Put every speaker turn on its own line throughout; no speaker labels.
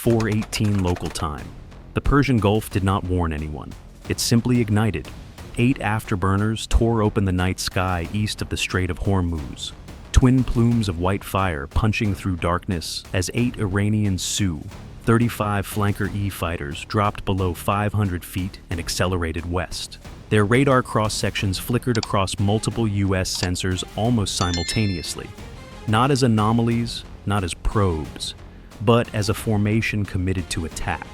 4:18 local time. The Persian Gulf did not warn anyone. It simply ignited. 8 afterburners tore open the night sky east of the Strait of Hormuz, twin plumes of white fire punching through darkness as 8 Iranian Su-35 Flanker E fighters dropped below 500 feet and accelerated west. Their radar cross-sections flickered across multiple U.S. sensors almost simultaneously, not as anomalies, not as probes, but as a formation committed to attack.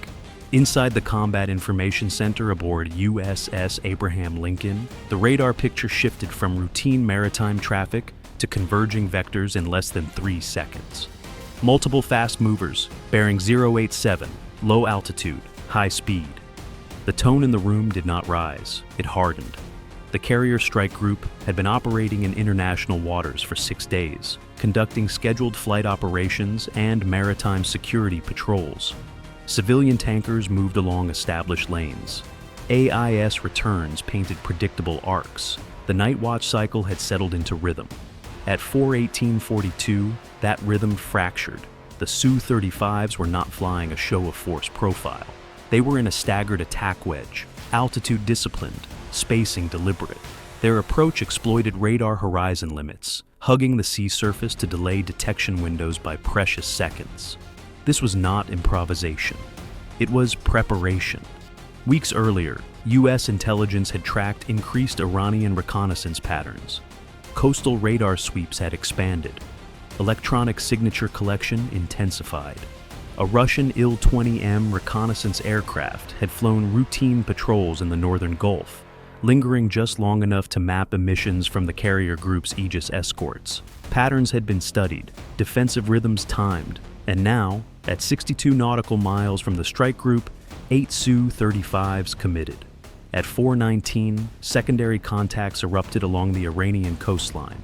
Inside the Combat Information Center aboard USS Abraham Lincoln, the radar picture shifted from routine maritime traffic to converging vectors in less than 3 seconds. Multiple fast movers, bearing 087, low altitude, high speed. The tone in the room did not rise, it hardened. The carrier strike group had been operating in international waters for 6 days, conducting scheduled flight operations and maritime security patrols. Civilian tankers moved along established lanes. AIS returns painted predictable arcs. The night watch cycle had settled into rhythm. At 4:18:42, that rhythm fractured. The Su-35s were not flying a show of force profile. They were in a staggered attack wedge, altitude disciplined, spacing deliberate. Their approach exploited radar horizon limits, hugging the sea surface to delay detection windows by precious seconds. This was not improvisation. It was preparation. Weeks earlier, U.S. intelligence had tracked increased Iranian reconnaissance patterns. Coastal radar sweeps had expanded. Electronic signature collection intensified. A Russian Il-20M reconnaissance aircraft had flown routine patrols in the northern Gulf, lingering just long enough to map emissions from the carrier group's Aegis escorts. Patterns had been studied, defensive rhythms timed, and now, at 62 nautical miles from the strike group, 8 Su-35s committed. At 4:19, secondary contacts erupted along the Iranian coastline.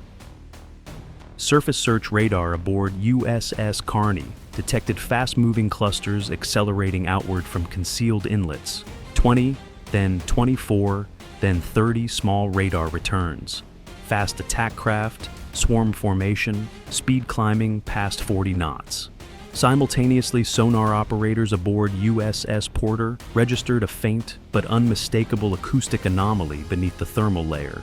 Surface search radar aboard USS Carney detected fast-moving clusters accelerating outward from concealed inlets. 20, then 24, then 30 small radar returns. Fast attack craft, swarm formation, speed climbing past 40 knots. Simultaneously, sonar operators aboard USS Porter registered a faint but unmistakable acoustic anomaly beneath the thermal layer,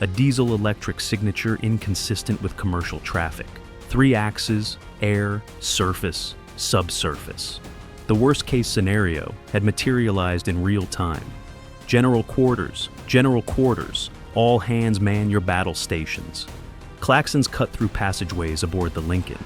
a diesel-electric signature inconsistent with commercial traffic. 3 axes: air, surface, subsurface. The worst-case scenario had materialized in real time. General quarters, all hands man your battle stations. Klaxons cut through passageways aboard the Lincoln.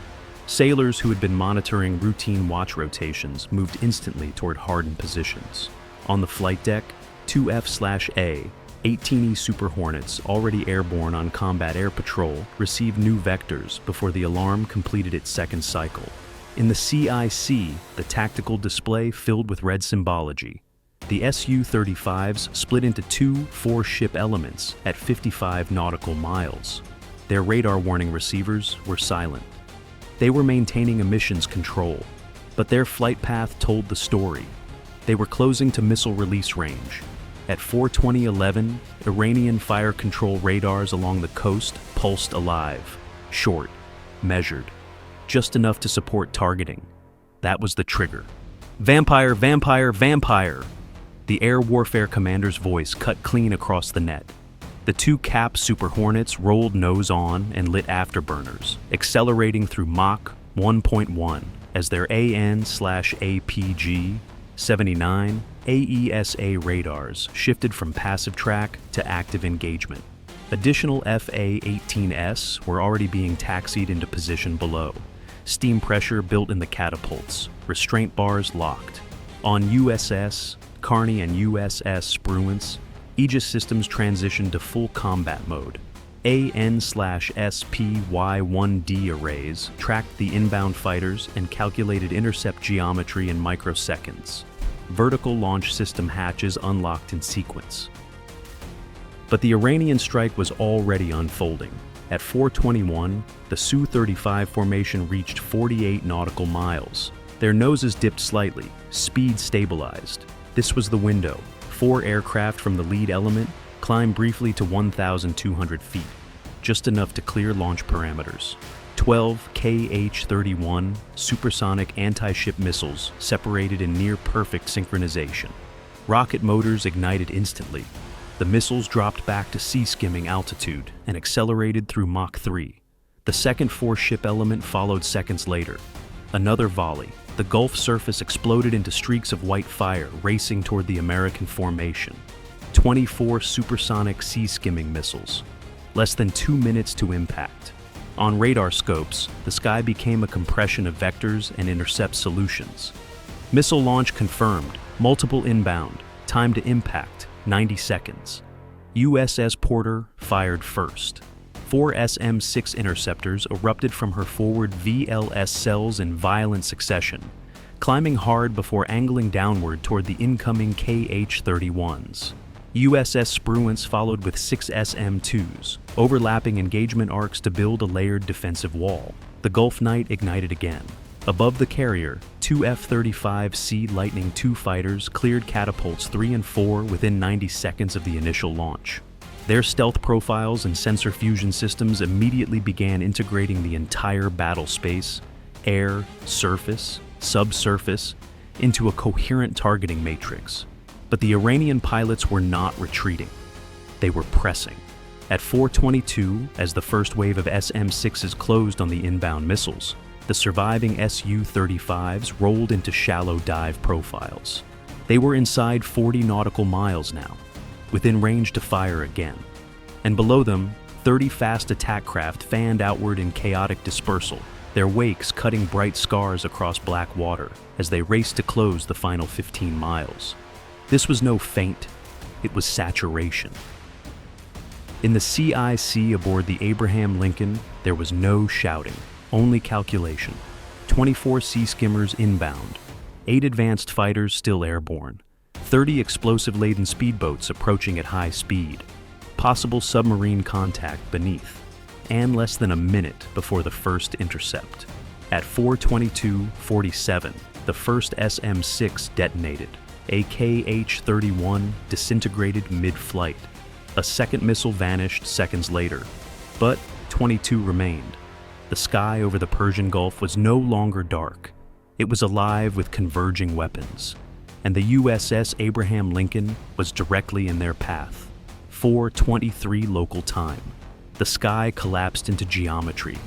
Sailors who had been monitoring routine watch rotations moved instantly toward hardened positions. On the flight deck, 2F/A, 18E Super Hornets, already airborne on combat air patrol, received new vectors before the alarm completed its second cycle. In the CIC, the tactical display filled with red symbology. The Su-35s split into 2 4-ship elements at 55 nautical miles. Their radar warning receivers were silent. They were maintaining emissions control, but their flight path told the story. They were closing to missile release range. At 4:20:11, Iranian fire control radars along the coast pulsed alive, short, measured, just enough to support targeting. That was the trigger. Vampire, vampire, vampire! The air warfare commander's voice cut clean across the net. The 2 Cap Super Hornets rolled nose on and lit afterburners, accelerating through Mach 1.1 as their AN/APG-79 AESA radars shifted from passive track to active engagement. Additional FA-18S were already being taxied into position below. Steam pressure built in the catapults, restraint bars locked. On USS Carney and USS Spruance, Aegis systems transitioned to full combat mode. AN/SPY-1D arrays tracked the inbound fighters and calculated intercept geometry in microseconds. Vertical launch system hatches unlocked in sequence. But the Iranian strike was already unfolding. At 4:21, the Su-35 formation reached 48 nautical miles. Their noses dipped slightly, speed stabilized. This was the window. 4 aircraft from the lead element climbed briefly to 1,200 feet, just enough to clear launch parameters. 12 Kh-31 supersonic anti-ship missiles separated in near-perfect synchronization. Rocket motors ignited instantly. The missiles dropped back to sea-skimming altitude and accelerated through Mach 3. The second four-ship element followed seconds later. Another volley. The Gulf surface exploded into streaks of white fire racing toward the American formation. 24 supersonic sea-skimming missiles. Less than 2 minutes to impact. On radar scopes, the sky became a compression of vectors and intercept solutions. Missile launch confirmed. Multiple inbound. Time to impact, 90 seconds. USS Porter fired first. 4 SM-6 interceptors erupted from her forward VLS cells in violent succession, climbing hard before angling downward toward the incoming KH-31s. USS Spruance followed with 6 SM-2s, overlapping engagement arcs to build a layered defensive wall. The Gulf Night ignited again. Above the carrier, 2 F-35 Sea Lightning II fighters cleared catapults 3 and 4 within 90 seconds of the initial launch. Their stealth profiles and sensor fusion systems immediately began integrating the entire battle space, air, surface, subsurface, into a coherent targeting matrix. But the Iranian pilots were not retreating. They were pressing. At 4:22, as the first wave of SM-6s closed on the inbound missiles, the surviving Su-35s rolled into shallow dive profiles. They were inside 40 nautical miles now, within range to fire again. And below them, 30 fast attack craft fanned outward in chaotic dispersal, their wakes cutting bright scars across black water as they raced to close the final 15 miles. This was no feint, it was saturation. In the CIC aboard the Abraham Lincoln, there was no shouting, only calculation. 24 sea skimmers inbound, 8 advanced fighters still airborne, 30 explosive-laden speedboats approaching at high speed, possible submarine contact beneath, and less than a minute before the first intercept. At 4:22:47, the first SM-6 detonated. A KH-31 disintegrated mid-flight. A second missile vanished seconds later, but 22 remained. The sky over the Persian Gulf was no longer dark. It was alive with converging weapons, and the USS Abraham Lincoln was directly in their path. 4:23 local time. The sky collapsed into geometry.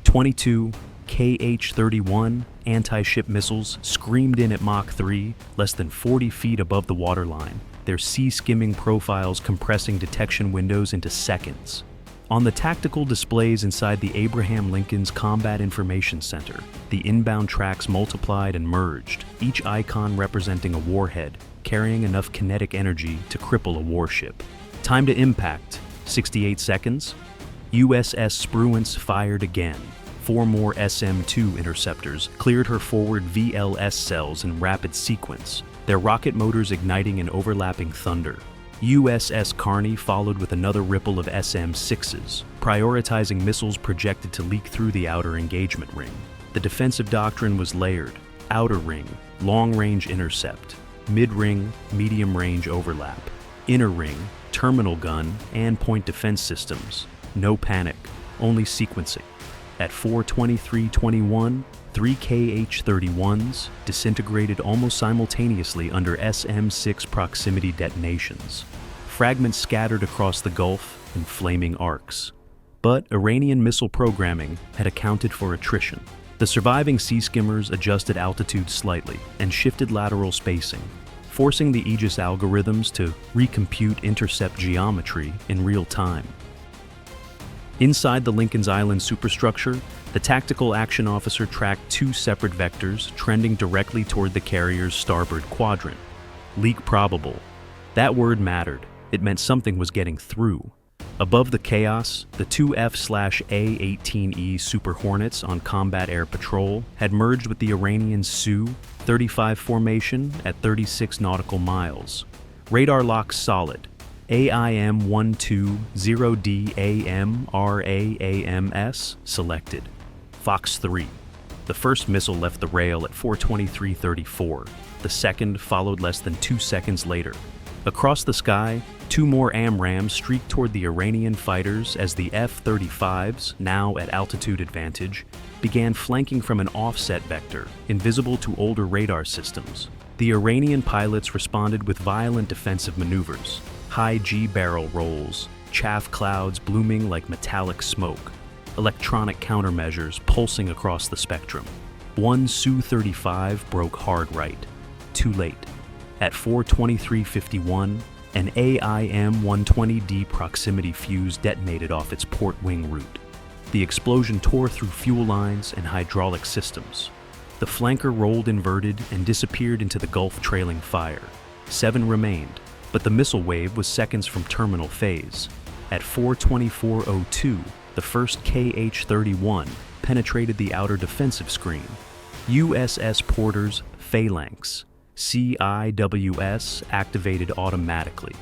22 KH-31 anti-ship missiles screamed in at Mach 3, less than 40 feet above the waterline, their sea-skimming profiles compressing detection windows into seconds. On the tactical displays inside the Abraham Lincoln's Combat Information Center, the inbound tracks multiplied and merged, each icon representing a warhead, carrying enough kinetic energy to cripple a warship. Time to impact, 68 seconds. USS Spruance fired again. 4 more SM-2 interceptors cleared her forward VLS cells in rapid sequence, their rocket motors igniting in overlapping thunder. USS Carney followed with another ripple of SM-6s, prioritizing missiles projected to leak through the outer engagement ring. The defensive doctrine was layered: outer ring, long-range intercept; mid-ring, medium-range overlap; inner ring, terminal gun, and point defense systems. No panic, only sequencing. At 4:23:21, 3 KH-31s disintegrated almost simultaneously under SM-6 proximity detonations. Fragments scattered across the Gulf in flaming arcs. But Iranian missile programming had accounted for attrition. The surviving sea skimmers adjusted altitude slightly and shifted lateral spacing, forcing the Aegis algorithms to recompute intercept geometry in real time. Inside the Lincoln's Island superstructure, the tactical action officer tracked 2 separate vectors trending directly toward the carrier's starboard quadrant. Leak probable. That word mattered. It meant something was getting through. Above the chaos, the 2 F/A-18E Super Hornets on combat air patrol had merged with the Iranian Su-35 formation at 36 nautical miles. Radar locks solid. AIM-120DAM-RAAMS selected. Fox 3. The first missile left the rail at 4:23:34. The second followed less than 2 seconds later. Across the sky, Two more AMRAAMs streaked toward the Iranian fighters as the F-35s, now at altitude advantage, began flanking from an offset vector, invisible to older radar systems. The Iranian pilots responded with violent defensive maneuvers, high G-barrel rolls, chaff clouds blooming like metallic smoke, electronic countermeasures pulsing across the spectrum. One Su-35 broke hard right. Too late. At 4:23:51, an AIM-120D proximity fuse detonated off its port wing route. The explosion tore through fuel lines and hydraulic systems. The flanker rolled inverted and disappeared into the Gulf trailing fire. 7 remained, but the missile wave was seconds from terminal phase. At 4:24:02, the first KH-31 penetrated the outer defensive screen. USS Porter's Phalanx CIWS activated automatically.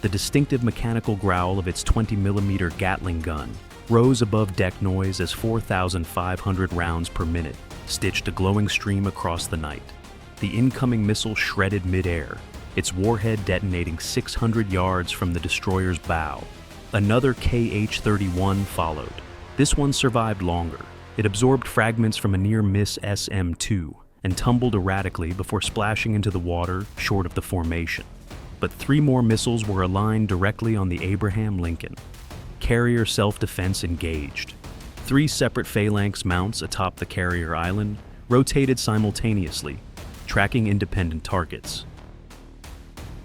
The distinctive mechanical growl of its 20mm Gatling gun rose above deck noise as 4,500 rounds per minute stitched a glowing stream across the night. The incoming missile shredded mid-air, its warhead detonating 600 yards from the destroyer's bow. Another KH-31 followed. This one survived longer. It absorbed fragments from a near-miss SM-2 and tumbled erratically before splashing into the water short of the formation. But 3 more missiles were aligned directly on the Abraham Lincoln. Carrier self-defense engaged. 3 separate Phalanx mounts atop the carrier island rotated simultaneously, tracking independent targets.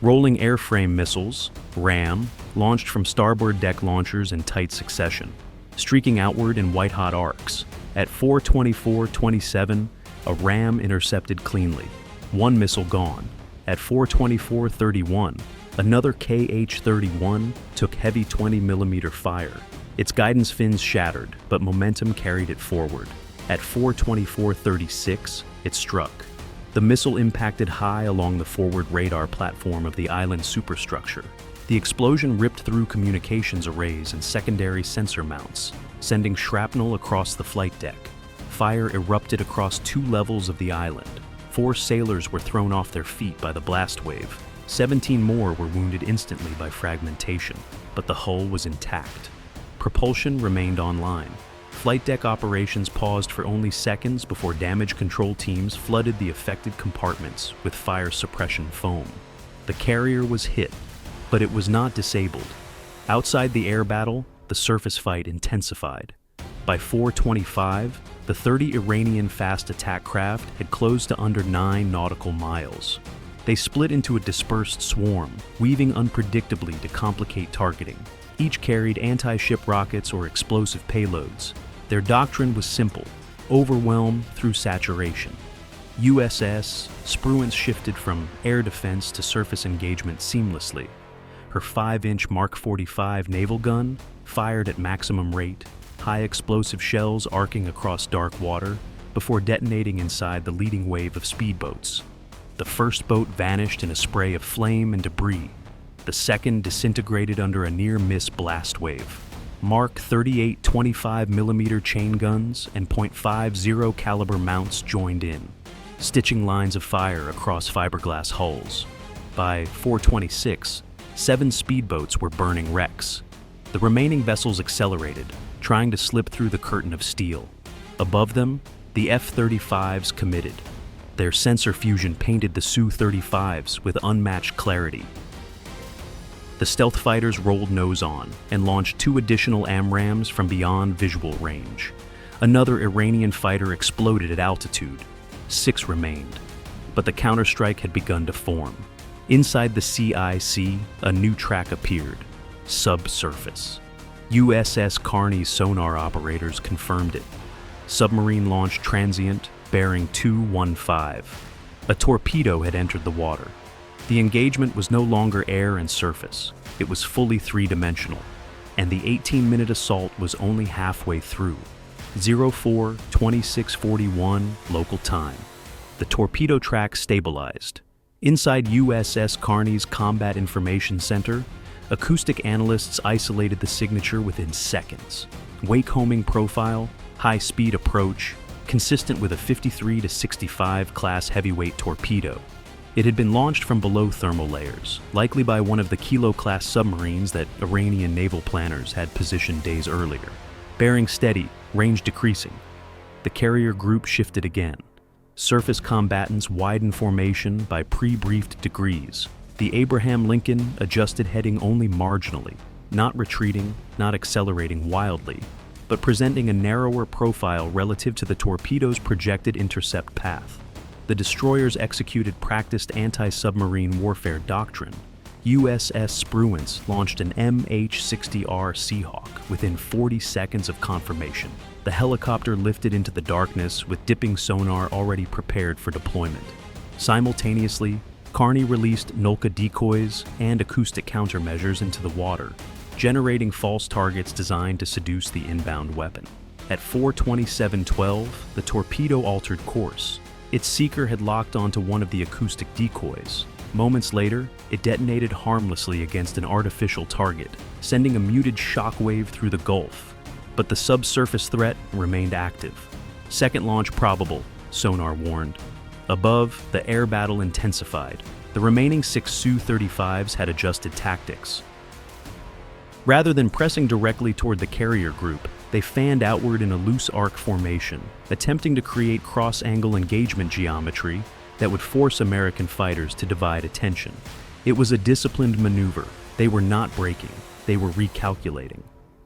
Rolling airframe missiles, RAM, launched from starboard deck launchers in tight succession, streaking outward in white-hot arcs. At 4:24:27, a RAM intercepted cleanly. 1 missile gone. At 4:24:31, another KH-31 took heavy 20mm fire. Its guidance fins shattered, but momentum carried it forward. At 4:24:36, it struck. The missile impacted high along the forward radar platform of the island superstructure. The explosion ripped through communications arrays and secondary sensor mounts, sending shrapnel across the flight deck. Fire erupted across 2 levels of the island. 4 sailors were thrown off their feet by the blast wave. 17 more were wounded instantly by fragmentation, but the hull was intact. Propulsion remained online. Flight deck operations paused for only seconds before damage control teams flooded the affected compartments with fire suppression foam. The carrier was hit, but it was not disabled. Outside the air battle, the surface fight intensified. By 4:25, the 30 Iranian fast attack craft had closed to under 9 nautical miles. They split into a dispersed swarm, weaving unpredictably to complicate targeting. Each carried anti-ship rockets or explosive payloads. Their doctrine was simple: overwhelm through saturation. USS Spruance shifted from air defense to surface engagement seamlessly. Her 5-inch Mark 45 naval gun fired at maximum rate, high explosive shells arcing across dark water before detonating inside the leading wave of speedboats. The first boat vanished in a spray of flame and debris. The second disintegrated under a near-miss blast wave. Mark 38 25mm chain guns and .50 caliber mounts joined in, stitching lines of fire across fiberglass hulls. By 4:26, 7 speedboats were burning wrecks. The remaining vessels accelerated, trying to slip through the curtain of steel. Above them, the F-35s committed. Their sensor fusion painted the Su-35s with unmatched clarity. The stealth fighters rolled nose on and launched 2 additional AMRAAMs from beyond visual range. Another Iranian fighter exploded at altitude. 6 remained, but the Counterstrike had begun to form. Inside the CIC, a new track appeared: subsurface. USS Carney's sonar operators confirmed it. Submarine launch transient, bearing 215. A torpedo had entered the water. The engagement was no longer air and surface. It was fully 3-dimensional, and the 18-minute assault was only halfway through. 04:26:41 local time. The torpedo track stabilized. Inside USS Carney's Combat Information Center, acoustic analysts isolated the signature within seconds. Wake-homing profile, high-speed approach, consistent with a 53-65 class heavyweight torpedo. It had been launched from below thermal layers, likely by one of the Kilo-class submarines that Iranian naval planners had positioned days earlier. Bearing steady, range decreasing. The carrier group shifted again. Surface combatants widened formation by pre-briefed degrees. The Abraham Lincoln adjusted heading only marginally, not retreating, not accelerating wildly, but presenting a narrower profile relative to the torpedo's projected intercept path. The destroyers executed practiced anti-submarine warfare doctrine. USS Squadron launched an MH-60R Seahawk within 40 seconds of confirmation. The helicopter lifted into the darkness with dipping sonar already prepared for deployment. Simultaneously, Carney released Nolka decoys and acoustic countermeasures into the water, generating false targets designed to seduce the inbound weapon. At 4:27:12, the torpedo altered course. Its seeker had locked onto one of the acoustic decoys. Moments later, it detonated harmlessly against an artificial target, sending a muted shockwave through the Gulf. But the subsurface threat remained active. Second launch probable, sonar warned. Above, the air battle intensified. The remaining 6 Su-35s had adjusted tactics. Rather than pressing directly toward the carrier group, they fanned outward in a loose arc formation, attempting to create cross-angle engagement geometry that would force American fighters to divide attention. It was a disciplined maneuver. They were not braking, they were recalculating.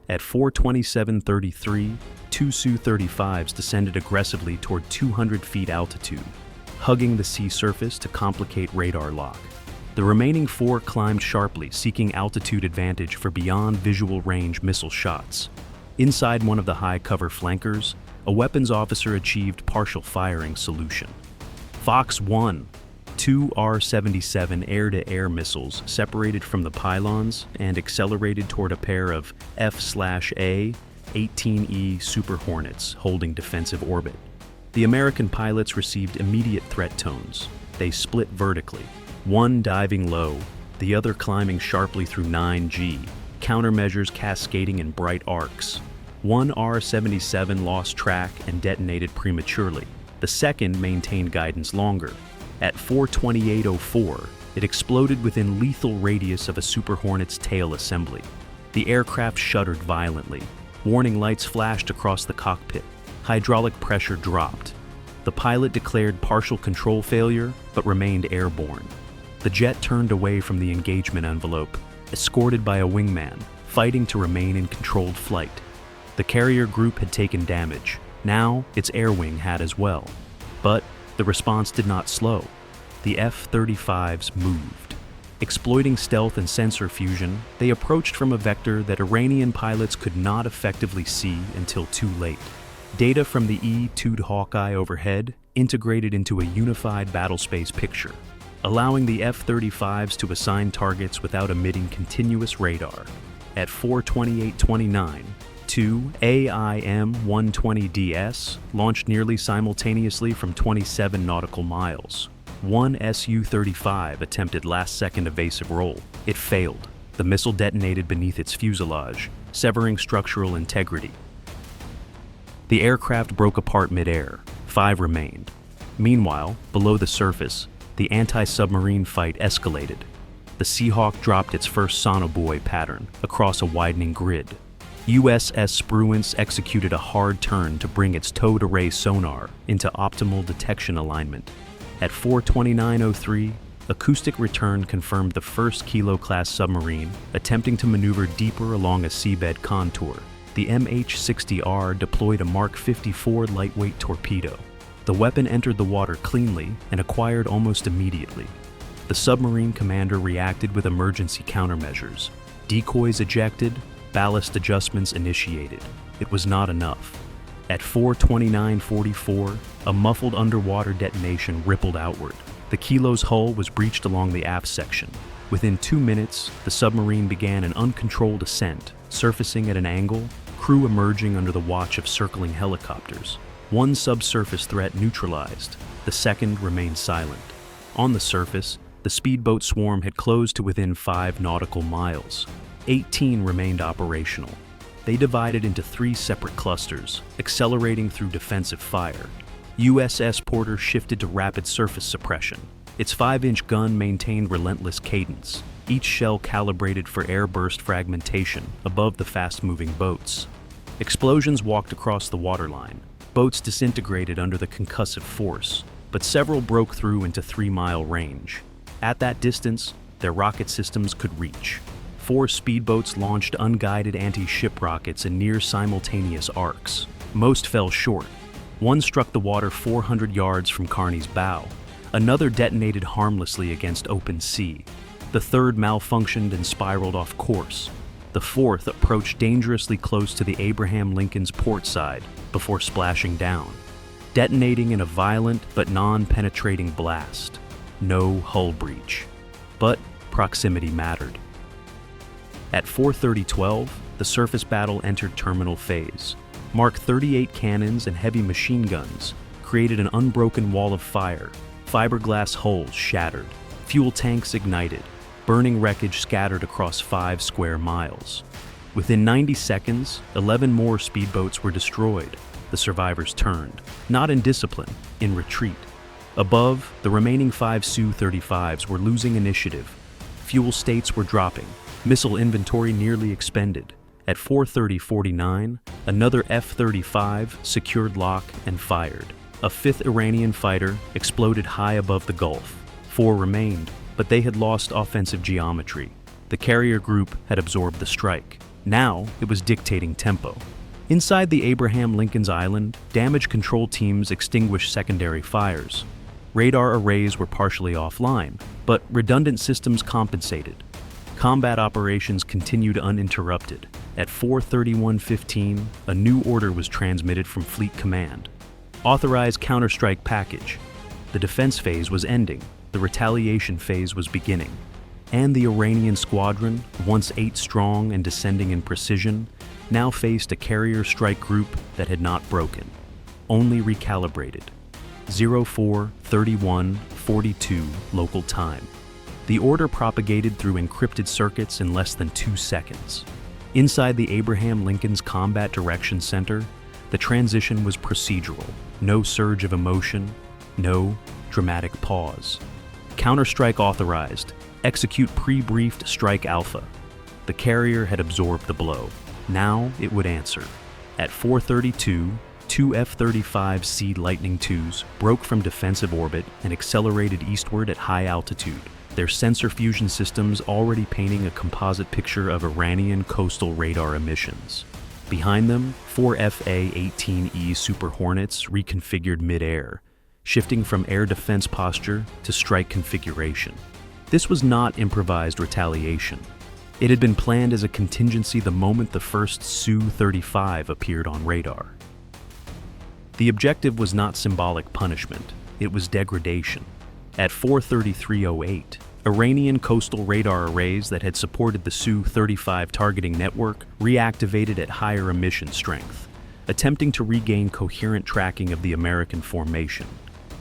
At 4:27:33, 2 Su-35s descended aggressively toward 200 feet altitude, hugging the sea surface to complicate radar lock. The remaining 4 climbed sharply, seeking altitude advantage for beyond visual range missile shots. Inside one of the high-cover flankers, a weapons officer achieved partial firing solution. Fox 1, 2 R-77 air-to-air missiles separated from the pylons and accelerated toward a pair of F/A 18E Super Hornets holding defensive orbit. The American pilots received immediate threat tones. They split vertically, one diving low, the other climbing sharply through 9G, countermeasures cascading in bright arcs. One R-77 lost track and detonated prematurely. The second maintained guidance longer. At 4:28:04, it exploded within lethal radius of a Super Hornet's tail assembly. The aircraft shuddered violently. Warning lights flashed across the cockpit. Hydraulic pressure dropped. The pilot declared partial control failure, but remained airborne. The jet turned away from the engagement envelope, escorted by a wingman, fighting to remain in controlled flight. The carrier group had taken damage. Now, its air wing had as well. But the response did not slow. The F-35s moved. Exploiting stealth and sensor fusion, they approached from a vector that Iranian pilots could not effectively see until too late. Data from the E-2 Hawkeye overhead integrated into a unified battlespace picture, allowing the F-35s to assign targets without emitting continuous radar. At 4:28:29, 2 AIM-120DS launched nearly simultaneously from 27 nautical miles. One Su-35 attempted last-second evasive roll. It failed. The missile detonated beneath its fuselage, severing structural integrity. The aircraft broke apart mid-air. 5 remained. Meanwhile, below the surface, the anti-submarine fight escalated. The Seahawk dropped its first sonobuoy pattern across a widening grid. USS Squadron executed a hard turn to bring its towed array sonar into optimal detection alignment. At 4:29:03, acoustic return confirmed the first Kilo-class submarine attempting to maneuver deeper along a seabed contour. The MH-60R deployed a Mark 54 lightweight torpedo. The weapon entered the water cleanly and acquired almost immediately. The submarine commander reacted with emergency countermeasures. Decoys ejected, ballast adjustments initiated. It was not enough. At 4:29:44, a muffled underwater detonation rippled outward. The Kilo's hull was breached along the aft section. Within 2 minutes, the submarine began an uncontrolled ascent, surfacing at an angle, crew emerging under the watch of circling helicopters. One subsurface threat neutralized, the second remained silent. On the surface, the speedboat swarm had closed to within 5 nautical miles. 18 remained operational. They divided into 3 separate clusters, accelerating through defensive fire. USS Porter shifted to rapid surface suppression. Its 5-inch gun maintained relentless cadence, each shell calibrated for airburst fragmentation above the fast-moving boats. Explosions walked across the waterline. Boats disintegrated under the concussive force, but several broke through into 3-mile range. At that distance, their rocket systems could reach. 4 speedboats launched unguided anti-ship rockets in near-simultaneous arcs. Most fell short. One struck the water 400 yards from Kearney's bow. Another detonated harmlessly against open sea. The third malfunctioned and spiraled off course. The fourth approached dangerously close to the Abraham Lincoln's port side before splashing down, detonating in a violent but non-penetrating blast. No hull breach. But proximity mattered. At 4:30:12, the surface battle entered terminal phase. Mark 38 cannons and heavy machine guns created an unbroken wall of fire. Fiberglass hulls shattered. Fuel tanks ignited. Burning wreckage scattered across 5 square miles. Within 90 seconds, 11 more speedboats were destroyed. The survivors turned, not in discipline, in retreat. Above, the remaining 5 Su-35s were losing initiative. Fuel states were dropping. Missile inventory nearly expended. At 4:30:49, another F-35 secured lock and fired. A 5th Iranian fighter exploded high above the Gulf. 4 remained, but they had lost offensive geometry. The carrier group had absorbed the strike. Now it was dictating tempo. Inside the Abraham Lincoln's Island, damage control teams extinguished secondary fires. Radar arrays were partially offline, but redundant systems compensated. Combat operations continued uninterrupted. At 4:31:15, a new order was transmitted from Fleet Command. Authorized counterstrike package. The defense phase was ending. The retaliation phase was beginning. And the Iranian squadron, once 8 strong and descending in precision, now faced a carrier strike group that had not broken, only recalibrated. 04:31:42 local time. The order propagated through encrypted circuits in less than 2 seconds. Inside the Abraham Lincoln's Combat Direction Center, the transition was procedural. No surge of emotion, no dramatic pause. Counterstrike authorized. Execute pre-briefed strike alpha. The carrier had absorbed the blow. Now it would answer. At 4:32, 2 F-35 Sea Lightning IIs broke from defensive orbit and accelerated eastward at high altitude, their sensor fusion systems already painting a composite picture of Iranian coastal radar emissions. Behind them, 4 Fa-18E Super Hornets reconfigured mid-air, shifting from air defense posture to strike configuration. This was not improvised retaliation. It had been planned as a contingency the moment the first Su-35 appeared on radar. The objective was not symbolic punishment, it was degradation. At 4:33:08, Iranian coastal radar arrays that had supported the Su-35 targeting network reactivated at higher emission strength, attempting to regain coherent tracking of the American formation.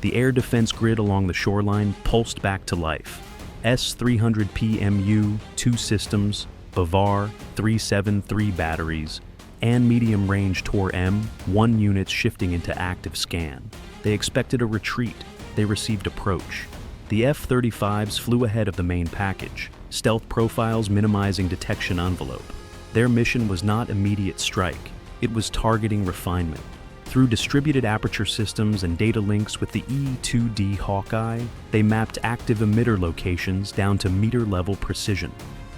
The air defense grid along the shoreline pulsed back to life. S-300 PMU, 2 systems, Bavar 373 batteries, and medium-range Tor-M, 1 units shifting into active scan. They expected a retreat. They received approach. The F-35s flew ahead of the main package, stealth profiles minimizing detection envelope. Their mission was not immediate strike. It was targeting refinement. Through distributed aperture systems and data links with the E-2D Hawkeye, they mapped active emitter locations down to meter-level precision.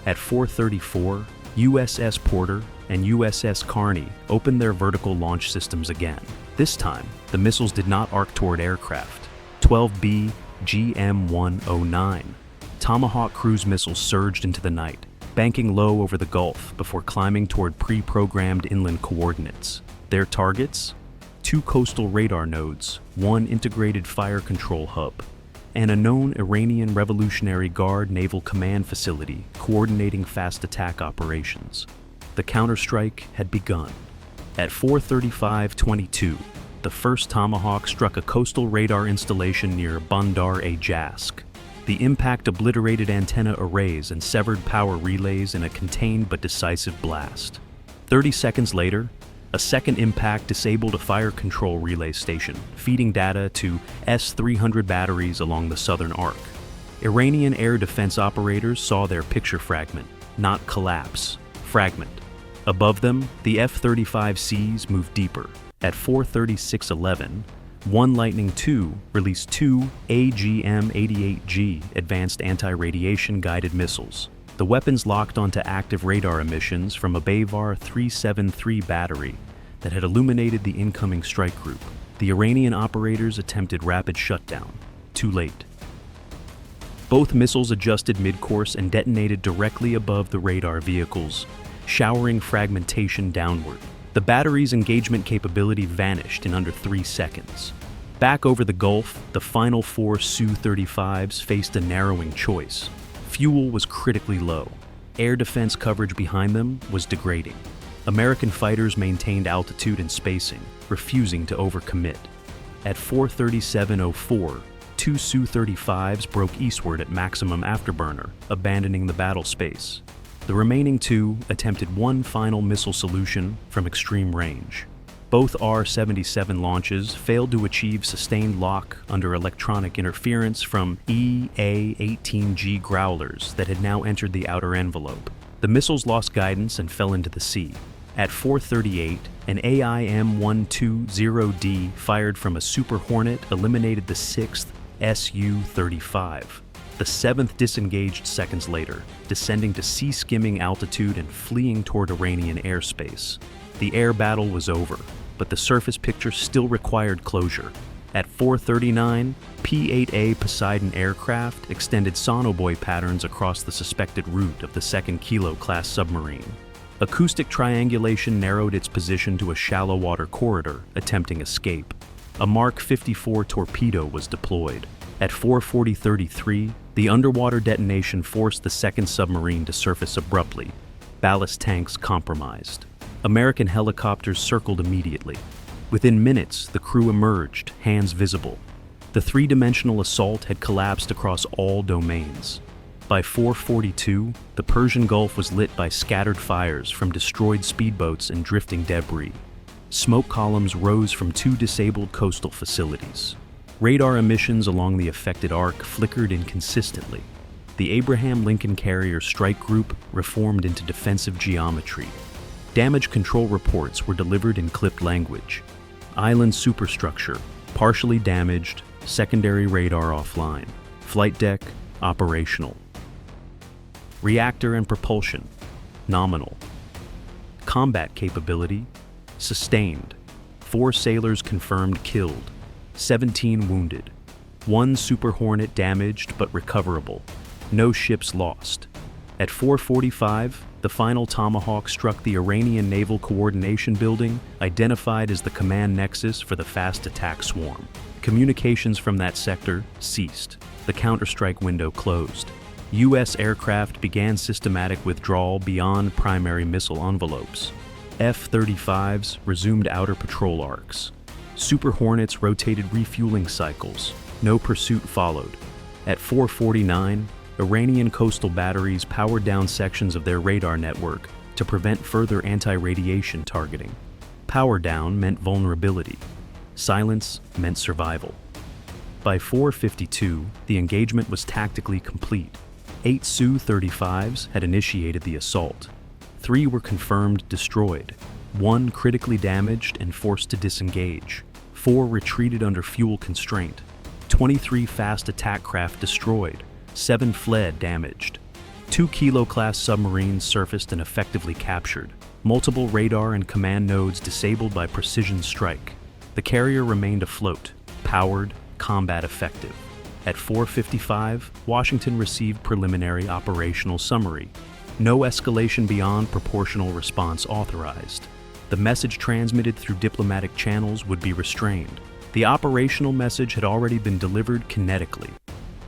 At 4:34, USS Porter and USS Kearney opened their vertical launch systems again. This time, the missiles did not arc toward aircraft. 12B GM-109. Tomahawk cruise missiles surged into the night, banking low over the Gulf before climbing toward pre-programmed inland coordinates. Their targets? 2 coastal radar nodes, 1 integrated fire control hub, and a known Iranian Revolutionary Guard Naval Command facility coordinating fast attack operations. The counterstrike had begun. At 4:35:22, the first Tomahawk struck a coastal radar installation near Bandar-e-Jask. The impact obliterated antenna arrays and severed power relays in a contained but decisive blast. 30 seconds later, A second impact disabled a fire control relay station, feeding data to S-300 batteries along the southern arc. Iranian air defense operators saw their picture fragment, not collapse, fragment. Above them, the F-35Cs moved deeper. At 4:36:11, one Lightning II released two AGM-88G advanced anti-radiation guided missiles. The weapons locked onto active radar emissions from a Bayvar 373 battery that had illuminated the incoming strike group. The Iranian operators attempted rapid shutdown. Too late. Both missiles adjusted mid-course and detonated directly above the radar vehicles, showering fragmentation downward. The battery's engagement capability vanished in under 3 seconds. Back over the Gulf, the final 4 Su-35s faced a narrowing choice. Fuel was critically low. Air defense coverage behind them was degrading. American fighters maintained altitude and spacing, refusing to overcommit. At 4:37:04, 2 Su-35s broke eastward at maximum afterburner, abandoning the battle space. The remaining 2 attempted one final missile solution from extreme range. Both R-77 launches failed to achieve sustained lock under electronic interference from EA-18G Growlers that had now entered the outer envelope. The missiles lost guidance and fell into the sea. At 4:38, an AIM-120D fired from a Super Hornet eliminated the 6th Su-35. The 7th disengaged seconds later, descending to sea-skimming altitude and fleeing toward Iranian airspace. The air battle was over, but the surface picture still required closure. At 4:39, P-8A Poseidon aircraft extended sonobuoy patterns across the suspected route of the 2nd Kilo-class submarine. Acoustic triangulation narrowed its position to a shallow water corridor, attempting escape. A Mark 54 torpedo was deployed. At 4:40:33, the underwater detonation forced the 2nd submarine to surface abruptly. Ballast tanks compromised. American helicopters circled immediately. Within minutes, the crew emerged, hands visible. The three-dimensional assault had collapsed across all domains. By 4:42, the Persian Gulf was lit by scattered fires from destroyed speedboats and drifting debris. Smoke columns rose from 2 disabled coastal facilities. Radar emissions along the affected arc flickered inconsistently. The Abraham Lincoln Carrier strike group reformed into defensive geometry. Damage control reports were delivered in clipped language. Island superstructure, partially damaged, secondary radar offline. Flight deck, operational. Reactor and propulsion, nominal. Combat capability, sustained. 4 sailors confirmed killed. 17 wounded. 1 Super Hornet damaged but recoverable. No ships lost. At 4:45, the final Tomahawk struck the Iranian Naval Coordination Building, identified as the command nexus for the fast attack swarm. Communications from that sector ceased. The counterstrike window closed. U.S. aircraft began systematic withdrawal beyond primary missile envelopes. F-35s resumed outer patrol arcs. Super Hornets rotated refueling cycles. No pursuit followed. At 4:49, Iranian coastal batteries powered down sections of their radar network to prevent further anti-radiation targeting. Power down meant vulnerability. Silence meant survival. By 4:52, the engagement was tactically complete. 8 Su-35s had initiated the assault. 3 were confirmed destroyed. 1 critically damaged and forced to disengage. 4 retreated under fuel constraint. 23 fast attack craft destroyed. 7 fled damaged. 2 Kilo-class submarines surfaced and effectively captured. Multiple radar and command nodes disabled by precision strike. The carrier remained afloat, powered, combat effective. At 4:55, Washington received preliminary operational summary. No escalation beyond proportional response authorized. The message transmitted through diplomatic channels would be restrained. The operational message had already been delivered kinetically.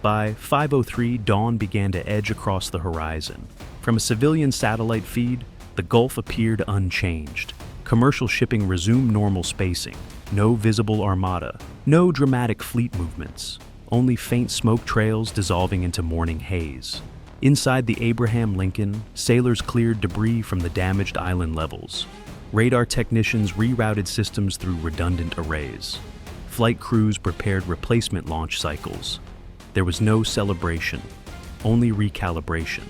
By 5:03, dawn began to edge across the horizon. From a civilian satellite feed, the Gulf appeared unchanged. Commercial shipping resumed normal spacing. No visible armada. No dramatic fleet movements. Only faint smoke trails dissolving into morning haze. Inside the Abraham Lincoln, sailors cleared debris from the damaged island levels. Radar technicians rerouted systems through redundant arrays. Flight crews prepared replacement launch cycles. There was no celebration, only recalibration.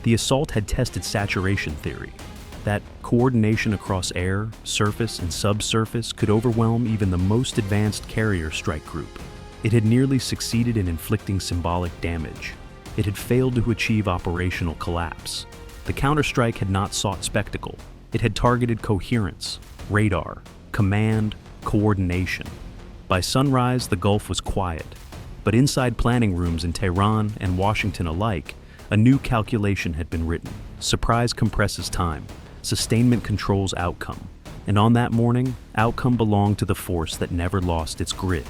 The assault had tested saturation theory, that coordination across air, surface, and subsurface could overwhelm even the most advanced carrier strike group. It had nearly succeeded in inflicting symbolic damage. It had failed to achieve operational collapse. The counterstrike had not sought spectacle. It had targeted coherence, radar, command, coordination. By sunrise, the Gulf was quiet, but inside planning rooms in Tehran and Washington alike, a new calculation had been written. Surprise compresses time, sustainment controls outcome, and on that morning, outcome belonged to the force that never lost its grid.